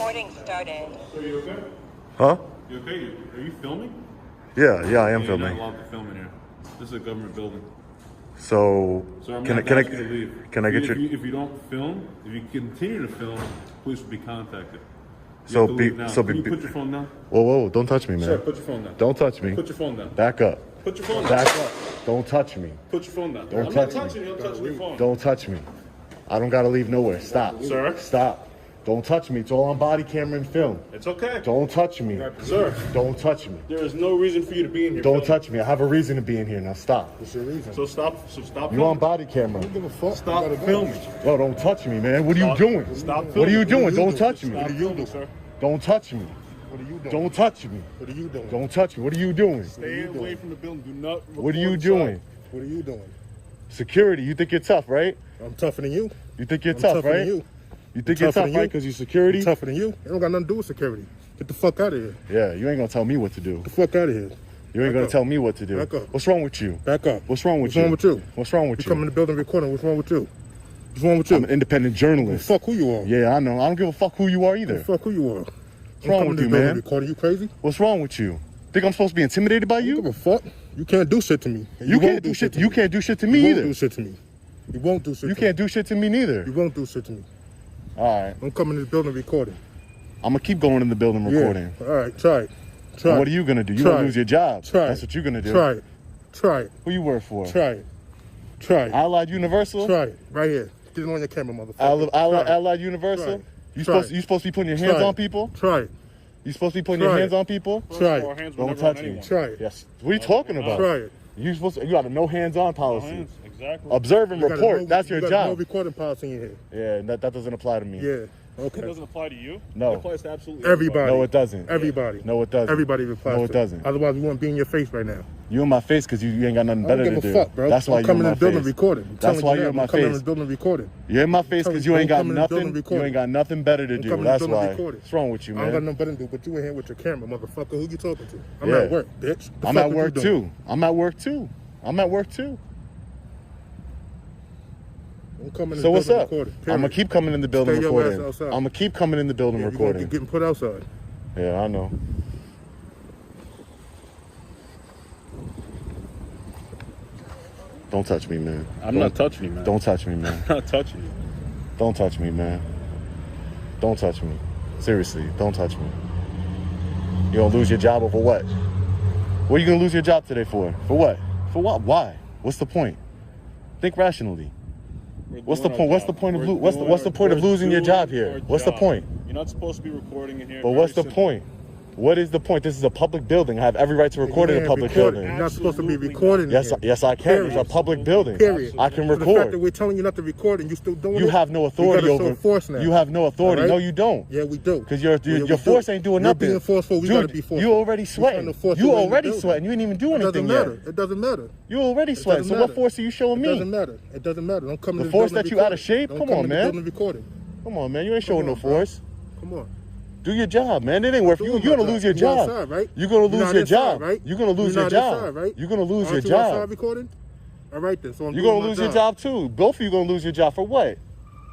Recording started. So you okay? Huh? You okay? Are you filming? Yeah, I am You're filming. not allowed to film in here. This is a government building. So, So I'm can I going to ask you to leave. Can I get your? If you don't film, if you continue to film, police will be contacted. You So have to be leave now. so Can be. you put your phone down? Whoa, don't touch me, man. Sir, put your phone down. Don't touch me. Put your phone down. Back up. Put your phone down. Back up. Don't touch me. Put your phone down. Don't I'm touch not me. touching you. I'm touching your phone. Don't touch me. I don't gotta leave nowhere. Stop. Sir? Stop. Don't touch me. It's all on body camera and film. It's okay. Don't touch me. Sir, Don't touch me. there is no reason for you to be in here. Don't filming. touch me. I have a reason to be in here now. Stop. What's your reason? So stop You on filming. body camera. Give a fuck. Stop You gotta go. filming. Yo, don't touch me, man. What are you Stop- doing? Stop What are you filming. doing? What are you Don't doing? touch me. Stop What are you filming, doing? sir. Don't touch me. What are you doing? Don't touch me. What are you doing? Don't touch me. What are you doing? Stay away from the building. Do not. What are you record doing? inside. What are you doing? Security. You think you're tough, right? I'm tougher than you. You think you're I'm tough, tougher right? than you. You think I'm you're tougher tough, than you. right? Because you're security? I'm tougher than you. It don't got nothing to do with security. Get the fuck out of here. Yeah, you ain't gonna tell me what to do. Get the fuck out of here. You ain't Back gonna up. tell me what to do. Back up. What's wrong with you? Back up. What's wrong with What's you? wrong with you? What's wrong with You come in you? the building recording. What's wrong with you? What's wrong with you? I'm an independent journalist. Fuck who you are. Yeah, I know. I don't give a fuck who you are either. Fuck who you are. What's wrong with you, man? Recording. You crazy? What's wrong with you? Think I'm supposed to be intimidated by You give you? a fuck. You can't do shit to me. And You won't can't do shit. to You me. can't do shit to You me won't either. do shit to me. You won't do shit. You to can't me. do shit to me neither. You won't do shit to me. All right. I'm coming in the building recording. I'm gonna keep going in the building recording. Yeah. All right. Try it. Try And it. what are you gonna do? You Try gonna it. lose your job. Try That's it. what you're gonna do. Try it. Try it. Who you work for? Try it. Try it. Allied Universal? Try it. Right here. Get it on your camera, motherfucker. Allied, Try it. Allied Universal? Try it. You Try supposed it. you supposed to be putting your hands Try on it. people? Try it. You supposed to be putting Try your it. hands on people? Try Our it. hands were Don't never touch on me. anyone. Try it. Yes. What are you talking about? Try it. You got a no hands-on policy. Hands, exactly. Observe and You got a report. no- That's your you got no job. recording policy in here. Yeah, that doesn't apply to me. Yeah. It Okay. doesn't apply to you. No. It applies to absolutely Everybody. No, it doesn't. Everybody. No, it doesn't. Everybody replies. No, it to doesn't. Otherwise, we wouldn't be in your face right now. You in my face because you ain't got nothing I better don't to give do. a fuck, bro. That's why I'm you're in coming my in the building face. recording. I'm That's telling why you you're now, in my I'm coming in face. the building recording. You're in my face Tell because me, you ain't don't got come in the building nothing. You recording. ain't got nothing better to I'm do. coming in the That's building why. recording. What's wrong with you, I don't got man? nothing better to do, but you in here with your camera, motherfucker. Who you talking to? I'm Yeah. at work, bitch. The I'm fuck at you work doing? too. I'm at work too. I'm at work too. I'm coming in So the what's building up? recording. I'm gonna period. keep coming in the building Stay your recording. ass outside. I'm gonna keep coming in the building Yeah, you're gonna recording. get getting put outside. Yeah, I know. Don't touch me, man. I'm not touching you, man. Don't touch me, man. I'm not touching you. Don't touch me, man. Don't touch me. Seriously, don't touch me. You're gonna lose your job over what? What are you gonna lose your job today for? For what? For what? Why? What's the point? Think rationally. What's the point? What's the point of what's the point of losing your job here? What's the point? You're not supposed to be recording in here. But what's the point? What is the point? This is a public building. I have every right to record in a public building. You're not supposed to be recording. Yes, in here. yes, I can. It's a public building. Period. I can For the fact that record. we're telling you not to record and you still doing it. You have no authority you gotta over. show force now. You have no authority. All right? No, you don't. Yeah, we do. Because Yeah, your we force do. ain't doing You're nothing. being forceful. We Dude, gotta be forceful. you already We're sweating. trying to force You your way in the already building. sweating. You didn't even do It doesn't anything matter. yet. It doesn't matter. You already It sweating. doesn't So what matter. force are you showing It doesn't me? matter. It doesn't matter. Don't come The in force building that you out of recording. shape? Don't Come come on, in the man. building recording. Come on, man. You ain't showing Come no on, bro. force. Come on. Do your job, man. It ain't worth you. Doing You're my gonna lose your You job. outside, right? You're gonna You're lose not your inside, job. right? You're gonna lose You're your not job. inside, right? You're gonna lose your Aren't you outside job. recording? All right then. So I'm You're doing gonna my lose your job too. Both of you gonna lose your job for what?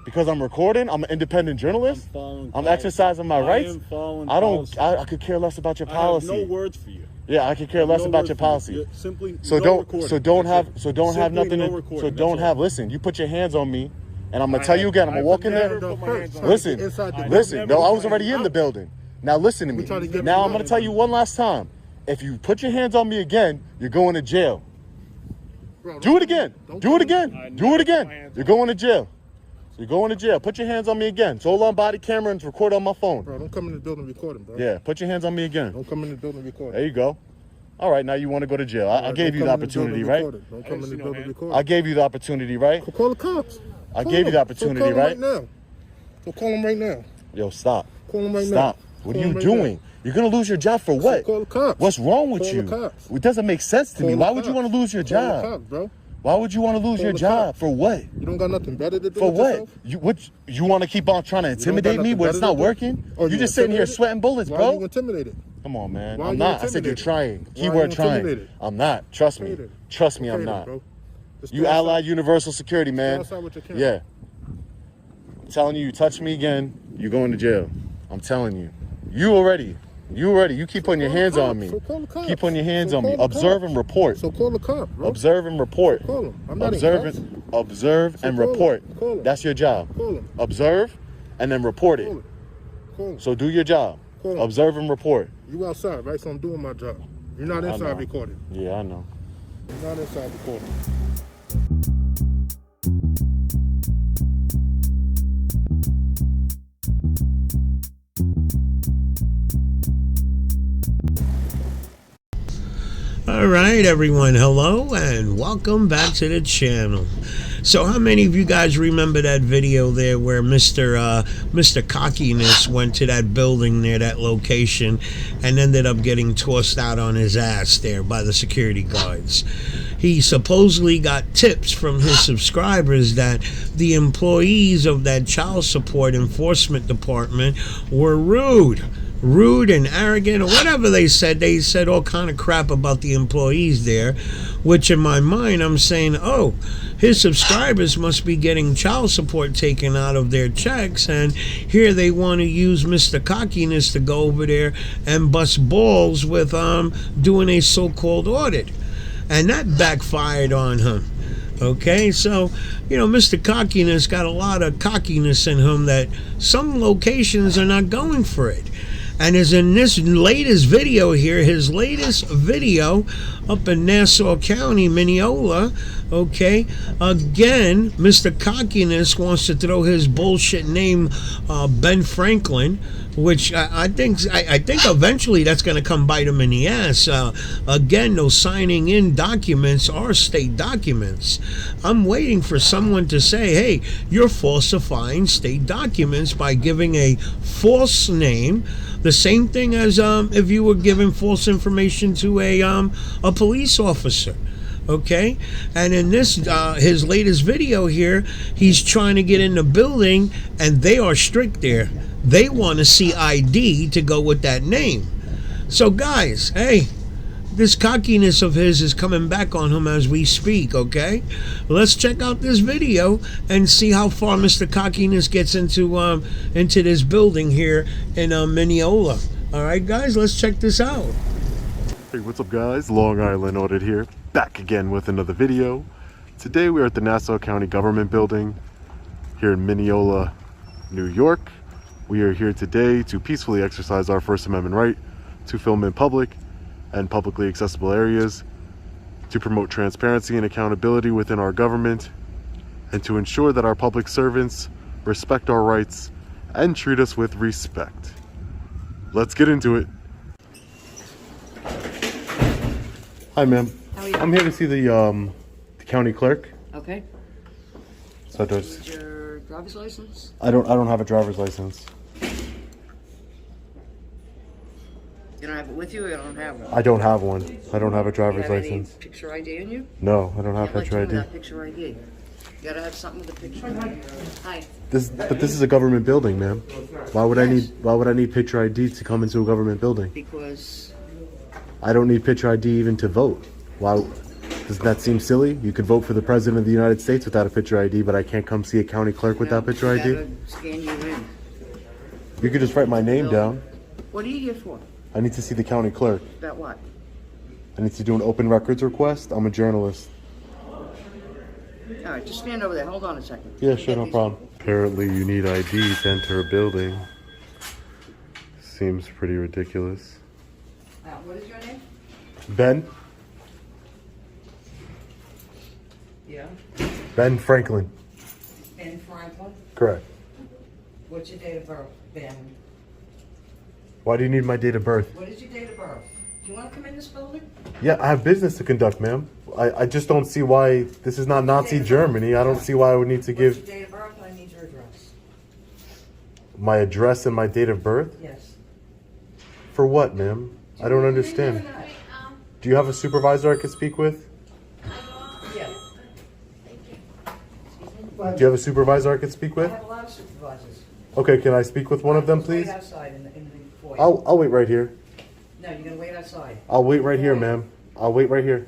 Because I'm recording. I'm an independent journalist. I'm exercising my rights. I don't. I could care less about your policy. I have no words for you. Yeah, I could care less No about words your for you. policy. You're simply So no don't. recording. So don't That's have. it. So don't have Simply nothing. no To, recording. so That's don't all. have. Listen, you put your hands on me, and I'm gonna tell you again. I'm gonna I've walk in never there. put my hands on you. Listen, Inside the listen. never No, I put was my already hands in the out. building. Now listen to me. trying to get Now you I'm gonna out. tell you one last time. If you put your hands on me again, you're going to jail. Bro, Do it again. don't Do it I again. never Do it put again. my hands You're on going to jail. You're going to jail. Put your hands on me again. It's all on body camera and record on my phone. Bro, don't come in the building recording, bro. Yeah, put your hands on me again. Don't come in the building recording. There you go. All right, now you want to go to jail. I Don't gave you come the in building opportunity, right? recording. Don't come in the see no building hand. recording. I gave you the opportunity, right? Call the cops. I Call gave you the them. opportunity, So call them right? right now. So call them right now. Yo, stop. Call them right Stop. now. What Call are you them right doing? You're going to lose your job for what? call the cops. What's wrong with Call you? the cops. It doesn't make sense to Call me. the Why would you cops. want to lose your Call the job? cops, bro. Why would you want to lose Call your the job? cops. For what? You don't got nothing better to do For with what? yourself? You want to keep on trying to intimidate me nothing when it's better not to do? working? Oh, You you just sitting here intimidated? sweating bullets, Why are you bro. intimidated? Come on, man. Why are I'm you not. I said you're intimidated? trying. Why are you Keyword trying. intimidated? I'm not. Trust me. Intimidated. Trust me, I'm Intimidated, not. bro. Just You stay outside. Allied Universal Security, man. outside with your camera. Yeah. I'm telling you, you touch me again, you're going to jail. I'm telling you. You keep putting your hands on me. So call the cops. Keep putting your hands So on me. call the Observe cops. and report. So call the cop, bro. Observe and report. Call him. I'm not Observe in and observe and call him. report. Call him. That's your job. Call him. Observe and then report it. Call him. Call him. So do your job. Call him. Observe and report. You outside, right? So I'm doing my job. You're not I inside know. recording. Yeah, I know. You're not inside recording. All right, everyone. Hello and welcome back to the channel. So how many of you guys remember that video there where Mr. Cockiness went to that building near that location and ended up getting tossed out on his ass there by the security guards? He supposedly got tips from his subscribers that the employees of that child support enforcement department were rude and arrogant, or whatever they said. They said all kind of crap about the employees there, which in my mind I'm saying, oh, his subscribers must be getting child support taken out of their checks, and here they want to use Mr. Cockiness to go over there and bust balls with doing a so-called audit, and that backfired on him. Okay, so, Mr. Cockiness got a lot of cockiness in him that some locations are not going for it. And as in this latest video here, his latest video up in Nassau County, Mineola, okay, again, Mr. Cockiness wants to throw his bullshit name, Ben Franklin, which I think eventually that's going to come bite him in the ass. Again, those signing in documents are state documents. I'm waiting for someone to say, hey, you're falsifying state documents by giving a false name. The same thing as if you were giving false information to a police officer. Okay, and in this his latest video here, he's trying to get in the building and they are strict there. They want to see ID to go with that name. So guys, hey, this cockiness of his is coming back on him as we speak. Okay, let's check out this video and see how far Mr. Cockiness gets into this building here in Mineola. All right, guys, let's check this out. Hey, what's up, guys? Long Island Audit here, back again with another video. Today we are at the Nassau County Government Building here in Mineola, New York. We are here today to peacefully exercise our First Amendment right to film in public and publicly accessible areas, to promote transparency and accountability within our government, and to ensure that our public servants respect our rights and treat us with respect. Let's get into it. Hi, ma'am. How are you? I'm here to see the county clerk. Okay. So Is your driver's license? I don't have a driver's license. You don't have it with you, or you don't have one? I don't have one. I don't have a Do you driver's have license. any picture ID in you? No, I don't have Can't let picture you in ID. without picture ID. You gotta have something with a picture ID. Hi. But this is a government building, ma'am. Why would I need picture ID to come into a government building? Because I don't need picture ID even to vote. Why? Doesn't that seem silly? You could vote for the president of the United States without a picture ID, but I can't come see a county clerk without picture I ID? gotta scan you in. You could just write my name down. What are you here for? I need to see the county clerk. About what? I need to do an open records request. I'm a journalist. All right, just stand over there. Hold on a second. Yeah, Let me sure, get no these problem. people. Apparently you need ID to enter a building. Seems pretty ridiculous. What is your name? Ben? Yeah. Ben Franklin. Ben Franklin. Correct. What's your date of birth, Ben? Why do you need my date of birth? What is your date of birth? Do you want to come in this building? Yeah, I have business to conduct, ma'am. I just don't see why this is not Nazi Germany. I don't see why I would need to What's your give date of birth? I need your address. my address and my date of birth. Yes. For what, ma'am? I don't understand. Do you have a supervisor I could speak with? Yeah. Do you have a supervisor I could speak I with? have a lot of supervisors. Okay, can I speak with one of them, Just wait please? outside in the foyer. I'll wait right here. No, you're gonna wait outside. I'll wait right here, ma'am. I'll wait right here.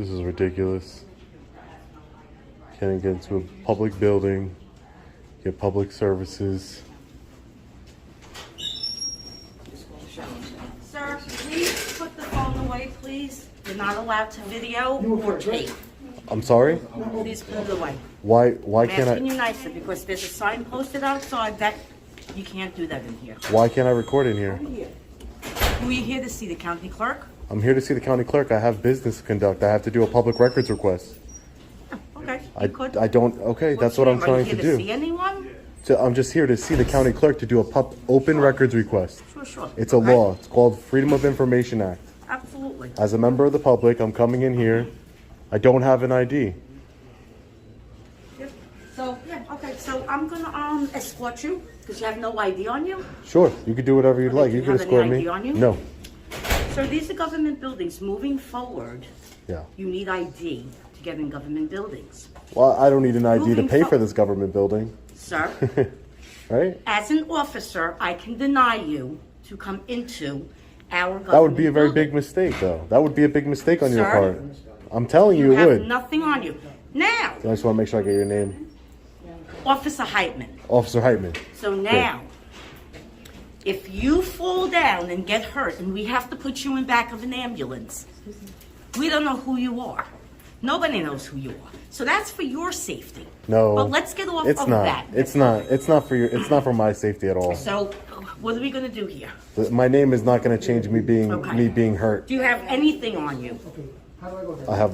This is ridiculous. Can't get into a public building, get public services. Sir, please put the phone away, please. You're not allowed to video or tape. I'm sorry? Please put it away. Why I'm can't asking I you nicely because there's a sign posted outside that you can't do that in here. why can't I record in here? Who are you here to see, the county clerk? I'm here to see the county clerk. I have business to conduct. I have to do a public records request. Okay, I you could. don't okay, What's that's what your I'm name? trying Are you to here to do. see anyone? So I'm just here to see the county clerk to do a open records request. Sure. It's a Okay. law. It's called Freedom of Information Act. Absolutely. As a member of the public, I'm coming in here. I don't have an ID. So, yeah, okay, so I'm gonna escort you because you have no ID on you. Sure, you could do whatever you'd Okay, like. do You you could have escort any me. ID on you? No. So these are government buildings. Moving forward, Yeah. you need ID to get in government buildings. Well, I don't need an ID to Moving pay for fo- this government building, Sir, right? as an officer, I can deny you to come into our government That would be a very building. big mistake, though. That would be a big mistake on your Sir? part. I'm telling you, You it have would. nothing on you. Now, I just want to make sure I get your name. Officer Heitman. Officer Heitman. So now, if you fall down and get hurt and we have to put you in back of an ambulance, we don't know who you are. Nobody knows who you are. So that's for your safety. No. But let's get off It's of not. that. It's not. It's not for your. It's not for my safety at all. So what are we gonna do here? My name is not going to change me Okay. being hurt. Do you have anything on you I have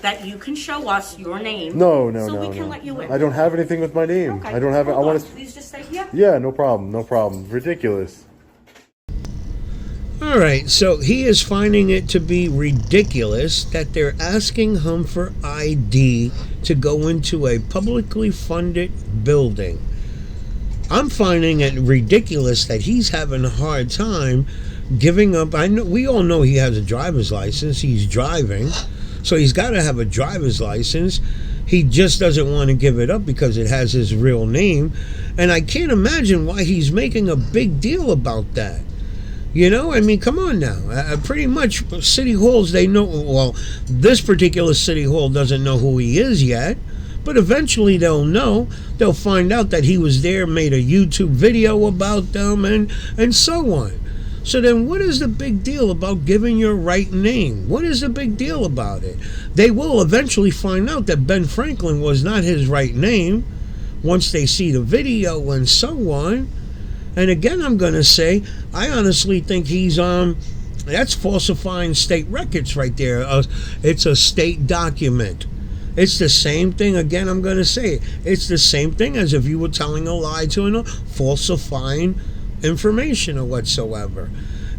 that you can show us your name? no. So we can let you in. I don't have anything with my name. Okay. I don't have it. I Hold want on. to. Please just stay here. Yeah, no problem. No problem. Ridiculous. All right, so he is finding it to be ridiculous that they're asking him for ID to go into a publicly funded building. I'm finding it ridiculous that he's having a hard time giving up. I know we all know he has a driver's license. He's driving, so he's got to have a driver's license. He just doesn't want to give it up because it has his real name, and I can't imagine why he's making a big deal about that. You know, I mean, come on now. Pretty much city halls, they know, well, this particular city hall doesn't know who he is yet, but eventually they'll know. They'll find out that he was there, made a YouTube video about them, and so on. So then what is the big deal about giving your right name? What is the big deal about it? They will eventually find out that Ben Franklin was not his right name once they see the video and so on. And again, I'm going to say, I honestly think he's that's falsifying state records right there. It's a state document. It's the same thing. Again, I'm going to say it. It's the same thing as if you were telling a lie to another, falsifying information or whatsoever.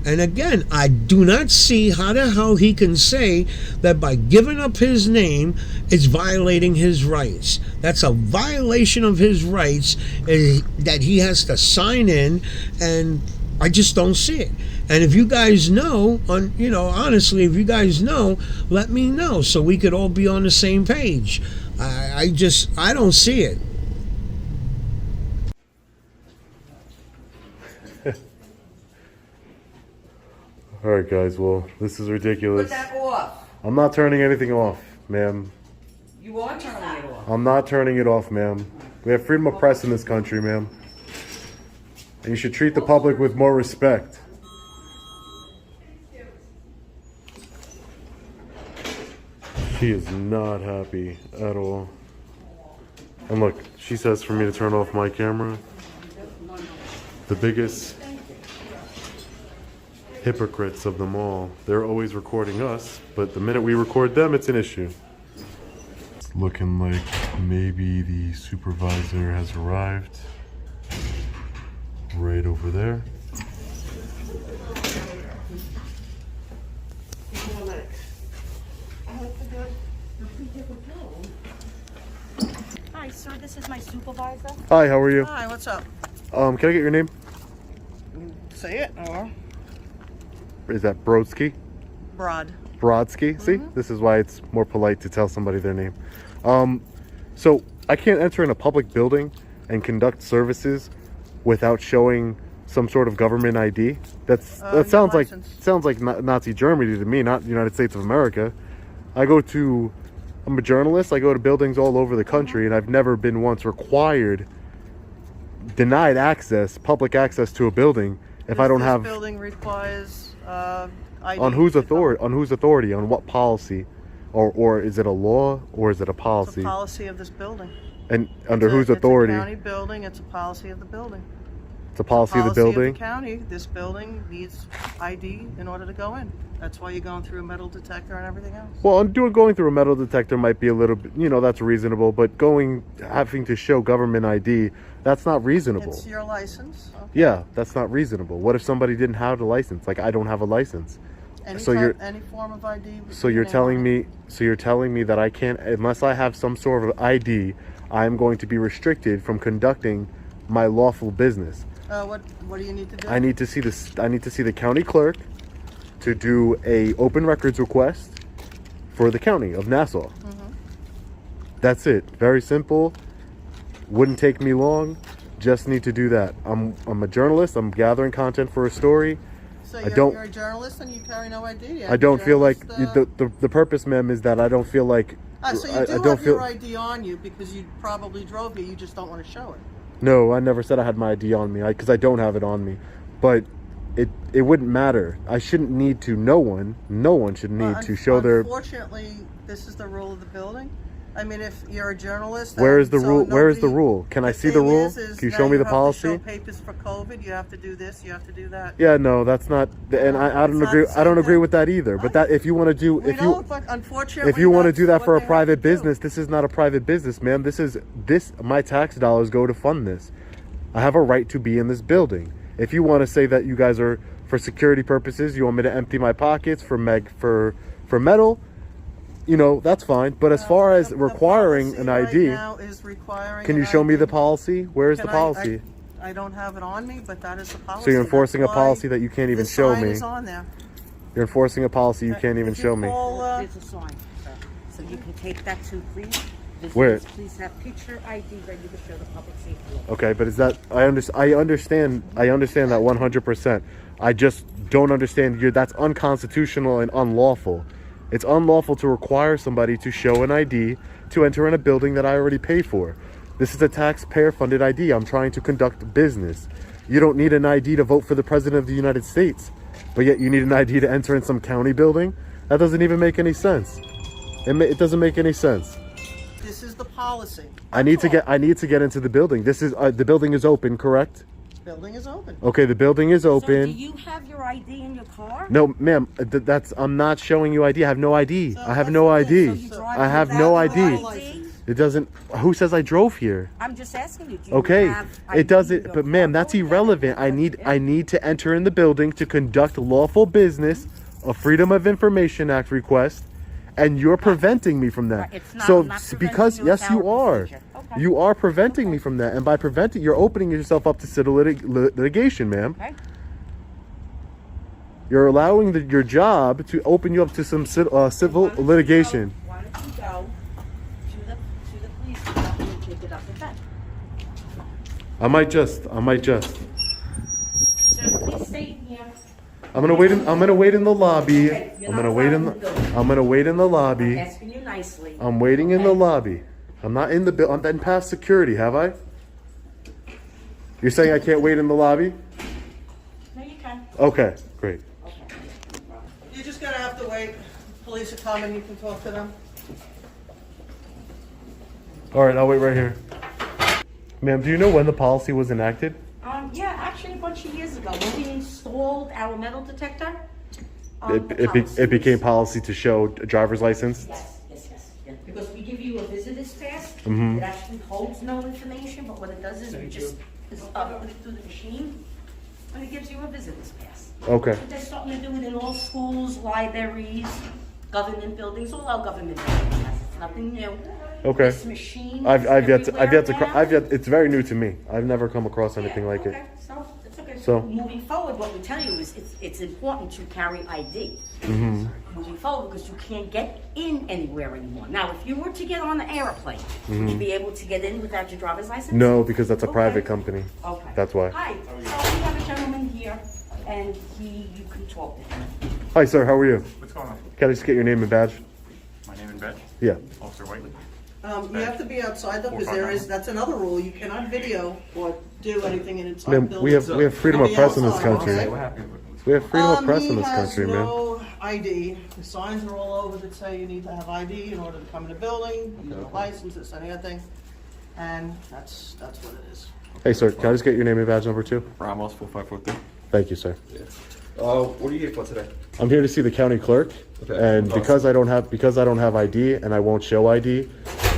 And again, I do not see how the hell he can say that by giving up his name, it's violating his rights. That's a violation of his rights that he has to sign in, and I just don't see it. And if you guys know, honestly, if you guys know, let me know so we could all be on the same page. I don't see it. All right, guys. Well, this is ridiculous. Put that off. I'm not turning anything off, ma'am. You are turning it off. I'm not turning it off, ma'am. We have freedom of press in this country, ma'am. And you should treat the public with more respect. She is not happy at all. And look, she says for me to turn off my camera. The biggest hypocrites of them all. They're always recording us, but the minute we record them, it's an issue. It's looking like maybe the supervisor has arrived. Right over there. Hi, sir. This is my supervisor. Hi, how are you? Hi, what's up? Can I get your name? Say it, or Is that Brodsky? Broad. Brodsky? See? This is why it's more polite to tell somebody their name. So I can't enter in a public building and conduct services without showing some sort of government ID. That your sounds license. like Nazi Germany to me, not the United States of America. I'm a journalist. I go to buildings all over the country, and I've never been once denied access, public access to a building if I don't This have. building requires ID. On whose to come. authority? On whose authority? On what policy? Or is it a law or is it a It's policy? a policy of this building. And under whose It's a authority? county building. It's a policy of the building. It's a policy of the Policy of building. the county. This building needs ID in order to go in. That's why you're going through a metal detector and everything else. Well, going through a metal detector might be a little bit, that's reasonable, but having to show government ID, that's not reasonable. It's your license. Okay. Yeah, that's not reasonable. What if somebody didn't have a license? Like I don't have a license. Any form of ID. with So your you're name telling on it. me that I can't, unless I have some sort of ID, I'm going to be restricted from conducting my lawful business. What do you need to do? I need to see the county clerk to do a open records request for the county of Nassau. That's it. Very simple. Wouldn't take me long. Just need to do that. I'm a journalist. I'm gathering content for a story. So I don't- you're a journalist and you carry no ID. I don't feel like the purpose, ma'am, is that I don't feel like So you I do don't have feel. your ID on you because you probably drove here. You just don't want to show it. No, I never said I had my ID on me because I don't have it on me. But it wouldn't matter. I shouldn't need to. No one should need to show their. Unfortunately, this is the rule of the building. I mean, if you're a journalist, Where is the so rule? Where is the nobody- rule? Can I see the thing rule? is Can you now show me the have to policy? show papers for COVID. You have to do this. You have to do that. Yeah, no, that's not. And I don't It's not agree. the I don't same agree thing. with that either. But that if you want to do, We if you don't, but unfortunately, if you want to that's do that what for a they have private to do. business, this is not a private business, ma'am. My tax dollars go to fund this. I have a right to be in this building. If you want to say that you guys are for security purposes, you want me to empty my pockets for metal, that's fine. But as far as The requiring policy an right ID, now is requiring can you an show me ID. the policy? Where is the Can policy? I don't have it on me, but that is the policy. So you're enforcing a That's why policy that you can't even the show sign me. is on there. You're enforcing a policy you can't even If you show me. call, There's a sign, sir. So you can take that too, please. Visitors, Where? Please have picture ID ready to show the public safety. Okay, but is that I understand that 100%. I just don't understand that's unconstitutional and unlawful. It's unlawful to require somebody to show an ID to enter in a building that I already pay for. This is a taxpayer funded ID. I'm trying to conduct business. You don't need an ID to vote for the president of the United States, but yet you need an ID to enter in some county building? That doesn't even make any sense. It doesn't make any sense. This is the policy. I need to get into the building. This is the building is open, correct? Building is open. Okay, the building is Sir, do open. you have your ID in your car? No, ma'am, I'm not showing you ID. I have no ID. So I have that's no the thing. ID. So you I have drive no without ID. your license? It doesn't. Who says I drove here? I'm just asking you. Do you Okay, have ID it doesn't. in your But ma'am, car? that's irrelevant. I need to enter in the building to conduct lawful business, a Freedom of Information Act request, and you're preventing me from that. Right, it's not- So I'm not preventing because you, yes, it's you our are. procedure. Okay. You are preventing me from that, and by preventing, you're opening yourself up to civil litigation, ma'am. Okay. You're allowing your job to open you up to some civil litigation. Why don't you go to the police department and take it up with them? I might just. So please stay here. I'm gonna wait in the lobby. Okay, you're I'm not gonna wait in allowed in the building. I'm gonna wait in the I'm lobby. asking you nicely. I'm waiting in the Okay. lobby. I'm not in the I'm then past security, have I? You're saying I can't wait in the lobby? No, you can. Okay, great. You're just gonna have to wait. Police are coming. You can talk to them. All right, I'll wait right here. Ma'am, do you know when the policy was enacted? Yeah, actually a bunch of years ago, when we installed our metal detector. It became policy to show a driver's license. Yes. Because we give you a visitor's pass. Mm-hmm. It actually holds no information, but what it does is we just put it through the machine, and it gives you a visitor's pass. Okay. They're starting to do it in all schools, libraries, government buildings, all our government buildings. It's nothing new. Okay. This machine. I've yet to. it's very new to me. I've never come across anything like it. So it's okay. So- Moving forward, what we tell you is it's important to carry ID. Mm-hmm. Moving forward, because you can't get in anywhere anymore. Now, if you were to get on an airplane, would Mm-hmm. you be able to get in without your driver's license? No, because that's a Okay. private company. Okay. That's why. Hi. So we have a gentleman here, and you can talk to him. Hi, sir. How are you? What's going on? Can I just get your name and badge? My My name and badge. Yeah. Officer Whiteley. You have to be outside though, because 459. that's another rule. You cannot video or do anything inside Ma'am, buildings. we have freedom of Be press in this outside, country. okay? What happened? We have freedom of press in this He has country, man. no ID. The signs are all over that say you need to have ID in order to come in the building, you need a license, this and the other thing. And that's what it is. Hey, sir, can I just get your name and badge number too? Ramos 4543. Thank you, sir. What are you here for today? I'm here to see the county clerk, Okay. and because I don't have ID and I won't show ID,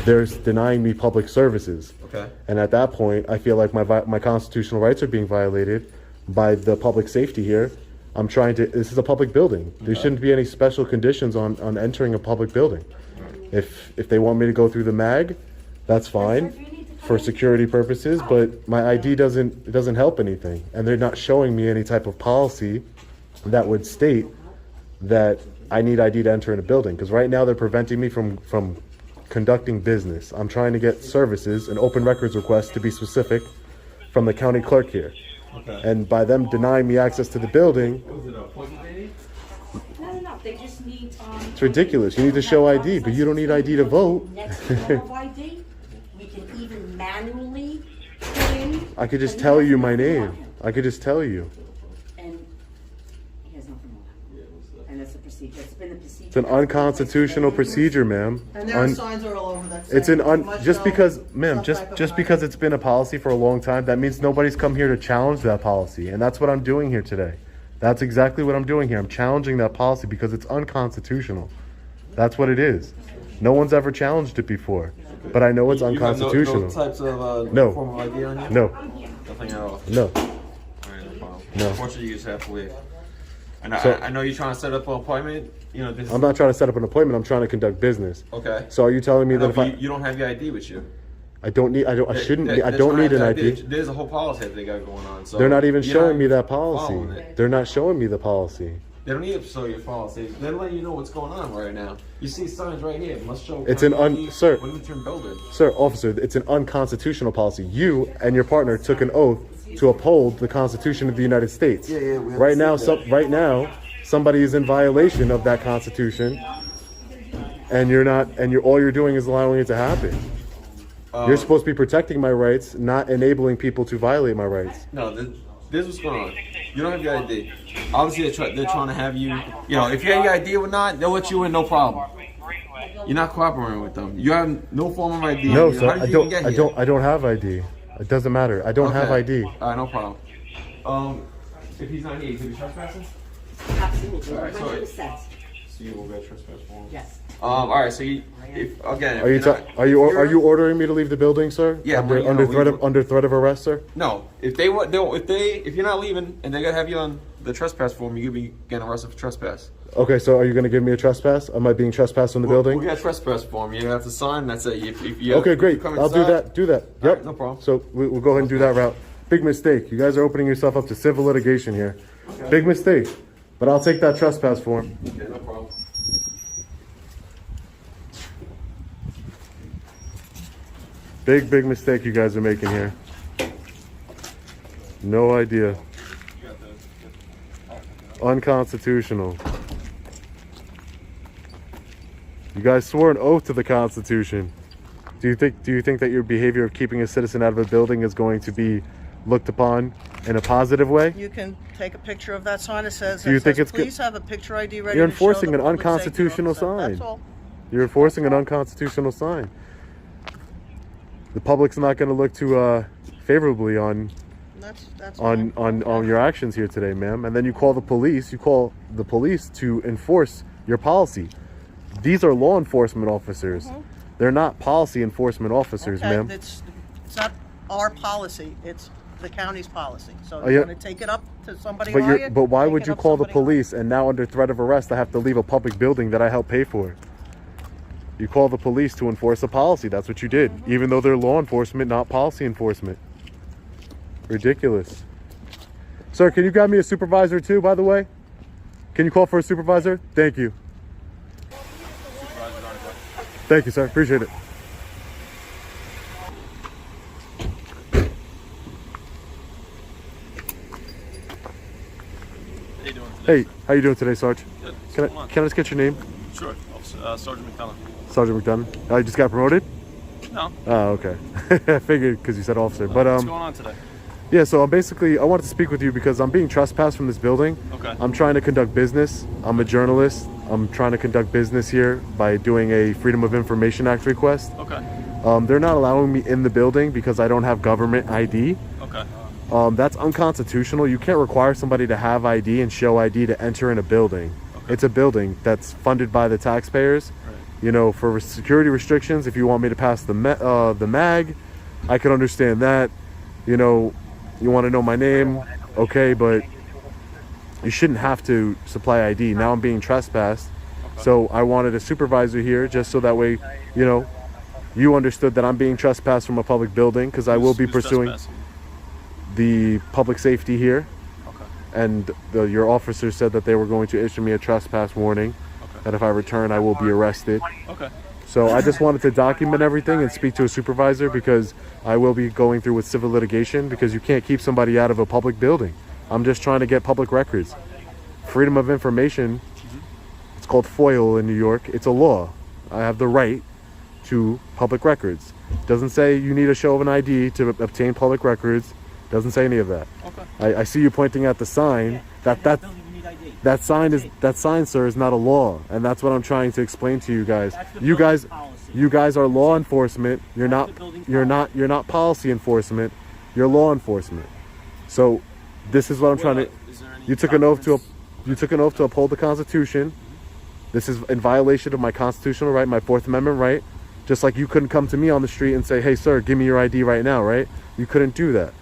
they're denying me public services. Okay. And at that point, I feel like my constitutional rights are being violated by the public safety here. I'm trying to. This is a public building. There shouldn't be any special conditions on entering a public building. If they want me to go through the mag, that's fine for security purposes. But my ID doesn't help anything, and they're not showing me any type of policy that would state that I need ID to enter in a building. Because right now they're preventing me from conducting business. I'm trying to get services, an open records request to be specific, from the county clerk here. Okay. And by them denying me access to the building, Was it an appointment day? No, they just need, it's ridiculous. You need to show ID, but you don't need ID to vote. Next form of ID, we can even manually put in. I could just tell you my name. I could just tell you. And he has nothing more. And that's the procedure, it's been the procedure. It's an unconstitutional procedure, ma'am. And there are signs are all over that say. It's an you must just show because, ma'am, some just type of just ID. because it's been a policy for a long time, that means nobody's come here to challenge that policy, and that's what I'm doing here today. That's exactly what I'm doing here. I'm challenging that policy because it's unconstitutional. That's what it is. No one's ever challenged it before, but I know it's You have unconstitutional. no types of No. form of ID on you? No, Nothing at all. no. All right, no problem. No. Unfortunately, you just have to leave. And So- I know you're trying to set up an appointment. You know this. I'm not trying to set up an appointment. I'm trying to conduct business. Okay. So are you telling me I know, that if but you don't have your ID with you. I don't need, I shouldn't, I They're don't trying need to an have ID. There's a whole policy that they got going on. So They're not even you're showing me even that following policy. it. They're not showing me the policy. They don't need to show your policy. They're letting you know what's going on right now. You see signs right here. Must show. It's an sir. Wilmington building. Sir, officer, it's an unconstitutional policy. You and your partner took an oath to uphold the Constitution of the United States. Yeah, we Right now, understand right now, somebody is in violation of that Constitution, and you're not, and all you're doing is allowing it to happen. You're supposed to be protecting my rights, not enabling people to violate my rights. No, this is what's going on. You don't have your ID. Obviously, they're trying to have you. You know, if you have your ID or not, they'll let you in, no problem. You're not cooperating with them. You have no form of ID. No, How sir, did I you don't, even get I here? don't, I don't have ID. It doesn't matter. I don't have ID. All right, no problem. If he's not here, he could be trespassing. Absolutely, All right, so- 100%. So you will get trespass form. Yes. All right. So you, if again, Are you, are you ordering me to leave the building, sir? Yeah, Under, well, you under know, threat we- of under threat of arrest, sir. No, if you're not leaving and they gotta have you on the trespass form, you could be getting arrested for trespass. Okay, so are you going to give me a trespass? Am I being trespassed in the building? We got a trespass form. You have to sign. That's it. If you Okay, if great. you come I'll do inside- that. Do that. All Yep. right, no problem. So we'll go ahead and do that route. Big mistake. You guys are opening yourself up to civil litigation here. Big mistake. But I'll take that trespass form. Okay, no problem. Big mistake you guys are making here. No idea. Unconstitutional. You guys swore an oath to the Constitution. Do you think that your behavior of keeping a citizen out of a building is going to be looked upon in a positive way? You can take a picture of that sign that says, Do you think it's good- please have a picture ID ready You're to show enforcing the an public safety unconstitutional officer. sign. That's all. You're enforcing an unconstitutional sign. The public's not going to look too favorably on That's fine. on your actions here today, ma'am. And then you call the police. You call the police to enforce your policy. These are law enforcement officers. They're not policy enforcement officers, Okay, ma'am. it's not our policy, it's the county's policy. So yeah. you're gonna take it up to somebody But higher? but why Take would it you up call the somebody higher. police and now under threat of arrest I have to leave a public building that I help pay for? You call the police to enforce a policy. That's what you did. Even though they're law enforcement, not policy enforcement. Ridiculous. Sir, can you grab me a supervisor too, by the way? Can you call for a supervisor? Thank you. Thank you, sir. Appreciate it. Hey, how you doing today, Sarge? Can I just get your name? Sure. Sergeant McDonough. Sergeant McDonough. Oh, you just got promoted? No. Oh, okay. I figured because you said officer. But What's going on today? yeah. So I'm basically I wanted to speak with you because I'm being trespassed from this building. Okay. I'm trying to conduct business. I'm a journalist. I'm trying to conduct business here by doing a Freedom of Information Act request. Okay. They're not allowing me in the building because I don't have government ID. Okay. That's unconstitutional. You can't require somebody to have ID and show ID to enter in a building. Okay. It's a building that's funded by the taxpayers. Right. You know, for security restrictions, if you want me to pass the mag, I can understand that. You know, you want to know my name, okay, but you shouldn't have to supply ID. Now I'm being trespassed. Okay. So I wanted a supervisor here just so that way, you know, you understood that I'm being trespassed from a public building because I will be Who's pursuing trespassing? the public safety here. Okay. And your officer said that they were going to issue me a trespass warning, Okay. that if I return, I will be arrested. Okay. So I just wanted to document everything and speak to a supervisor because I will be going through with civil litigation because you can't keep somebody out of a public building. I'm just trying to get public records. Freedom of information, it's called FOIL in New York. It's a law. I have the right to public records. Doesn't say you need a show of an ID to obtain public records. Doesn't say any of that. Okay. I see you pointing at the sign. That sign, sir, is not a law, and that's what I'm trying to explain to you guys. You guys are law enforcement. You're not policy enforcement. You're law enforcement. So, this is what I'm trying to. You took an oath to uphold the Constitution. This is in violation of my constitutional right, my Fourth Amendment right. Just like you couldn't come to me on the street and say, "Hey, sir, give me your ID right now," right? You couldn't do that.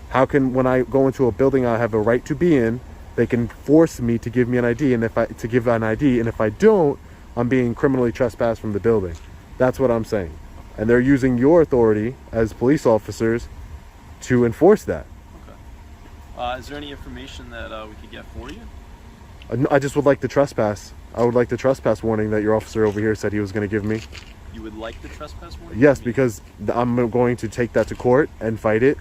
How can, when I go into a building I have a right to be in, they can force me to give me an ID, and if I don't, I'm being criminally trespassed from the building. That's what I'm saying. And they're using your authority as police officers to enforce that. Is there any information that we could get for you? I just would like the trespass. I would like the trespass warning that your officer over here said he was going to give me. You would like the trespass warning? Yes, because I'm going to take that to court and fight it.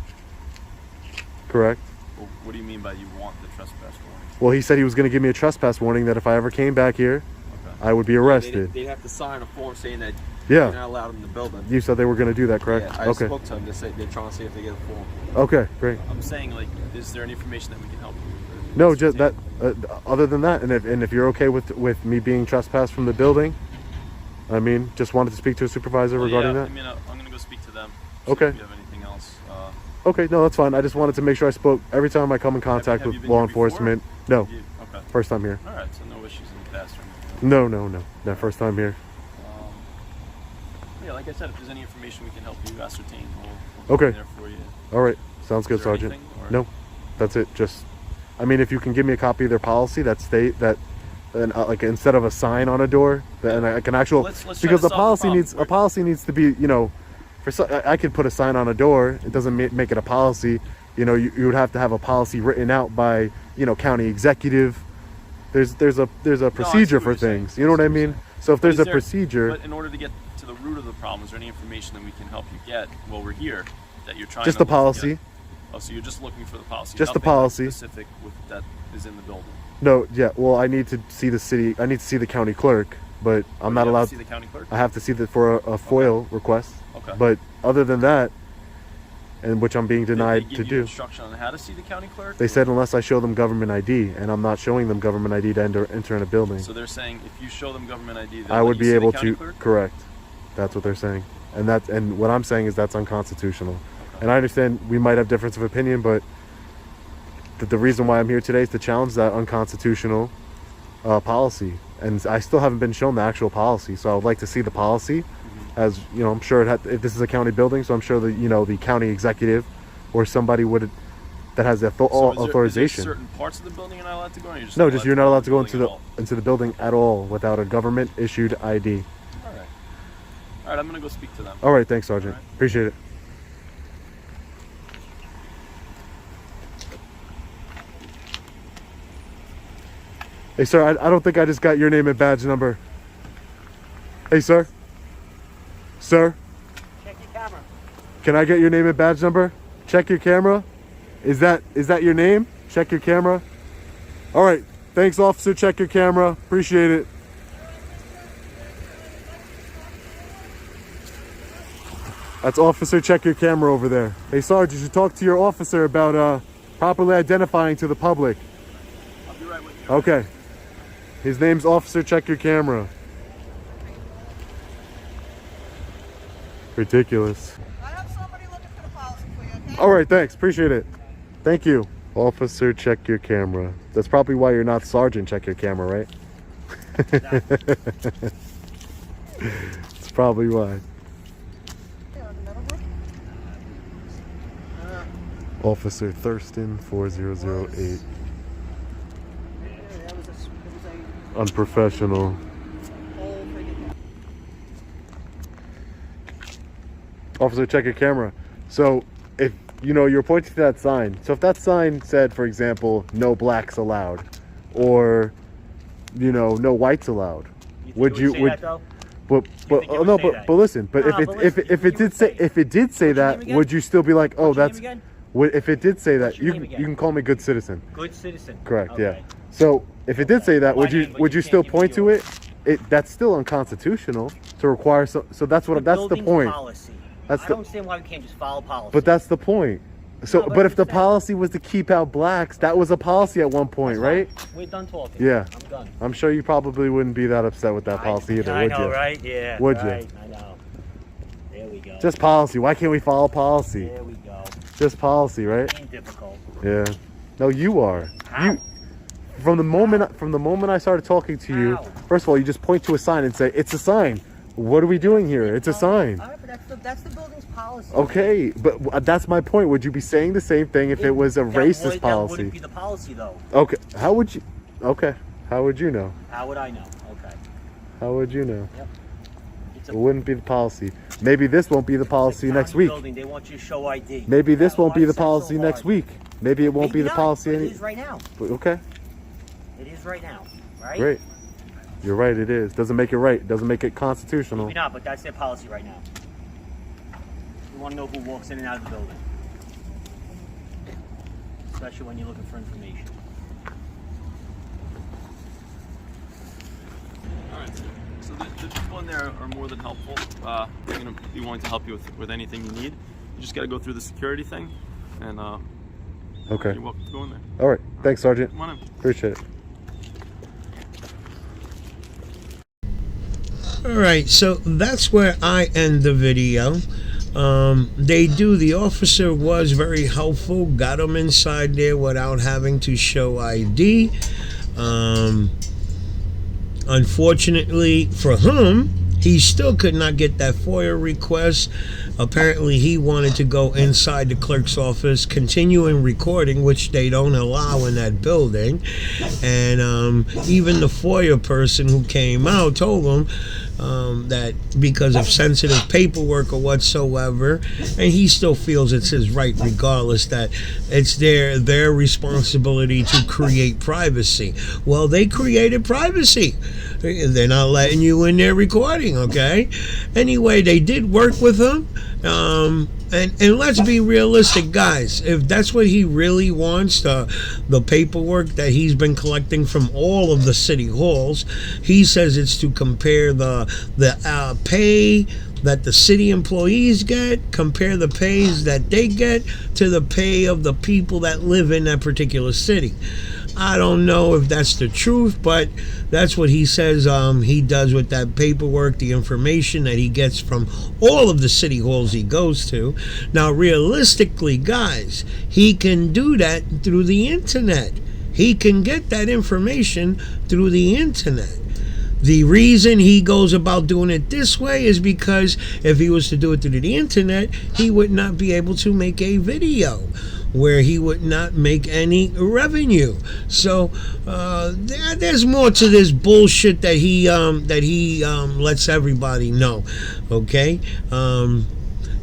Correct. Well, what do you mean by you want the trespass warning? Well, he said he was going to give me a trespass warning that if I ever came back here, Okay. I would be arrested. They'd have to sign a form saying that Yeah. you're not allowed in the building. You said they were going to do that, correct? Yeah, I Okay. spoke to them. They're trying to see if they get a form. Okay, great. I'm saying, like, is there any information that we can help you with? No, just that. Other than that, and if you're okay with me being trespassed from the building, I mean, just wanted to speak to a supervisor regarding that. I mean, I'm gonna go speak to them. Okay. If you have anything else? Okay, no, that's fine. I just wanted to make sure I spoke every time I come in contact have with you been law here before? enforcement. No, Okay. first time here. All right. So no issues in the past or anything. No, that first time here. Yeah, like I said, if there's any information we can help you ascertain, we'll Okay. be there for you. All right, sounds good, Is there Sergeant. anything, or- No, that's it. Just, I mean, if you can give me a copy of their policy that state that, and like instead of a sign on a door, then I can actual Let's try because to the solve the policy problem. needs to be, you know, I could put a sign on a door. It doesn't make it a policy. You know, you would have to have a policy written out by, you know, county executive. There's a procedure what for you're saying. things. You know what I mean? So if But there's is a there- procedure, But in order to get to the root of the problem, is there any information that we can help you get while we're here that you're trying just to the look to policy. get? Oh, so you're just looking for the policy. Just the nothing, like, policy. specific with that is in the building. No, yeah. Well, I need to see the city. I need to see the county clerk, but I'm not You have to allowed. see the county clerk. I have to see that for a FOIL request. Okay. But other than that, and which I'm being Did denied they give to you do, instruction on how to see the county clerk? they said unless I show them government ID, and I'm not showing them government ID to enter in a building, So they're saying if you show them government ID, they'll I let would you be see the able county to. clerk? Correct. That's what they're saying, and what I'm saying is that's unconstitutional. And I understand we might have difference of opinion, but the reason why I'm here today is to challenge that unconstitutional policy. And I still haven't been shown the actual policy, so I would like to see the policy. As you know, I'm sure if this is a county building, so I'm sure that, you know, the county executive or somebody that has the So is there authorization. certain parts of the building you're not allowed to go in? No, just you're not allowed to go into building the building at all without a government issued ID. at all? All right, I'm gonna go speak to them. All right, thanks, Sergeant. All right. Appreciate it. Hey, sir, I don't think I just got your name and badge number. Hey, sir. Sir. Check your camera. Can I get your name and badge number? Check your camera. Is that your name? Check your camera. All right. Thanks, officer. Check your camera. Appreciate it. That's Officer Check Your Camera over there. Hey, Sarge, you should talk to your officer about properly identifying to the public. I'll be right with you. Okay. His name's Officer Check Your Camera. Ridiculous. I have somebody looking for the policy for you, okay? All right, thanks. Appreciate it. Thank you. Officer Check Your Camera. That's probably why you're not Sergeant Check Your Camera, right? That's probably why. Officer Thurston 4008. Unprofessional. Officer, check your camera. So if you know you're pointing to that sign, so if that sign said, for example, no blacks allowed, or you know, no whites allowed, would you would? But listen. But if it did say that, would you still be like, oh, that's? If it did say that, you can call me good citizen. Good citizen. Correct. Okay. Yeah. So if it did say that, would you still point to it? That's still unconstitutional to require. So that's the point. Policy. I don't understand why we can't just follow policy. But that's the point. So, No, but if the I'm policy was to keep out blacks, that was a policy at one point, right? We're done talking. Yeah. I'm done. I'm sure you probably wouldn't be that upset with that policy either, I would know, you? right? Yeah. Would right. you? I know. There we go. Just policy. Why can't we follow policy? There we go. Just policy, right? Ain't difficult. Yeah. No, you are. How? From the moment I started talking to you, How? first of all, you just point to a sign and say, "It's a sign." What are we doing here? It's a sign. All right, but that's the building's policy. Okay, but that's my point. Would you be saying the same thing if it was a racist That policy? wouldn't be the policy, though. Okay, how would you? Okay, how would you know? How would I know? Okay. How would you know? Yep. It's It wouldn't be the policy. Maybe this won't be the policy next week. Building. They want you to show ID. Maybe this won't be Why the is that so policy next hard? week. Maybe it won't be the not, policy. but it is right now. Okay, It is right now, right? great. You're right. It is. Doesn't make it right. Doesn't make it constitutional. Maybe not, but that's their policy right now. You want to know who walks in and out of the building, especially when you're looking for information. All right. So the people in there are more than helpful. They're going to be willing to help you with anything you need. You just got to go through the security thing, and Okay. you're welcome to go in there. All right. Thanks, Sergeant. Come on in. Appreciate it. All right, so that's where I end the video. The officer was very helpful, got him inside there without having to show ID. Unfortunately for him, he still could not get that FOIA request. Apparently, he wanted to go inside the clerk's office, continuing recording, which they don't allow in that building. And even the FOIA person who came out told him that because of sensitive paperwork or whatsoever, and he still feels it's his right regardless, that it's their responsibility to create privacy. Well, they created privacy. They're not letting you in there recording, okay? Anyway, they did work with him. And let's be realistic, guys. If that's what he really wants, the paperwork that he's been collecting from all of the city halls, he says it's to compare the pay that the city employees get, compare the pays that they get to the pay of the people that live in that particular city. I don't know if that's the truth, but that's what he says he does with that paperwork, the information that he gets from all of the city halls he goes to. Now, realistically, guys, he can do that through the internet. He can get that information through the internet. The reason he goes about doing it this way is because if he was to do it through the internet, he would not be able to make a video where he would not make any revenue. So there's more to this bullshit that he lets everybody know. Okay,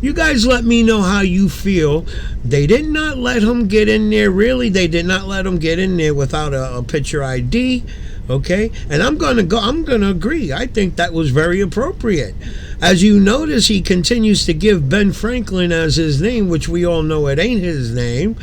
you guys let me know how you feel. They did not let him get in there. Really, they did not let him get in there without a picture ID. Okay, and I'm gonna agree. I think that was very appropriate. As you notice, he continues to give Ben Franklin as his name, which we all know it ain't his name.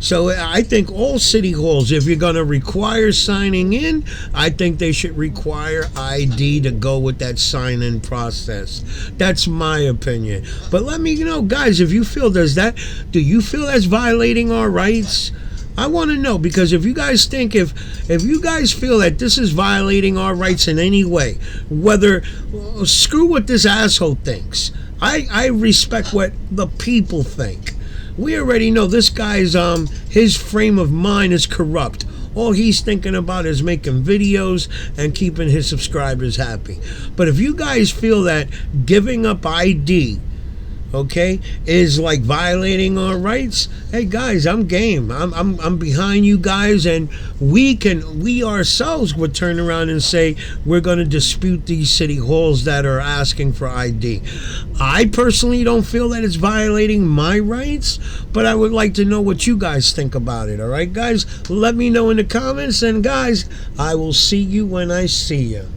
So I think all city halls, if you're gonna require signing in, I think they should require ID to go with that sign-in process. That's my opinion. But let me know, guys, if you feel do you feel that's violating our rights? I want to know, because if you guys think, if you guys feel that this is violating our rights in any way, whether, screw what this asshole thinks. I respect what the people think. We already know this guy's, his frame of mind is corrupt. All he's thinking about is making videos and keeping his subscribers happy. But if you guys feel that giving up ID, okay, is like violating our rights, hey guys, I'm game. I'm behind you guys, and we ourselves would turn around and say we're going to dispute these city halls that are asking for ID. I personally don't feel that it's violating my rights, but I would like to know what you guys think about it. All right, guys, let me know in the comments, and guys, I will see you when I see you.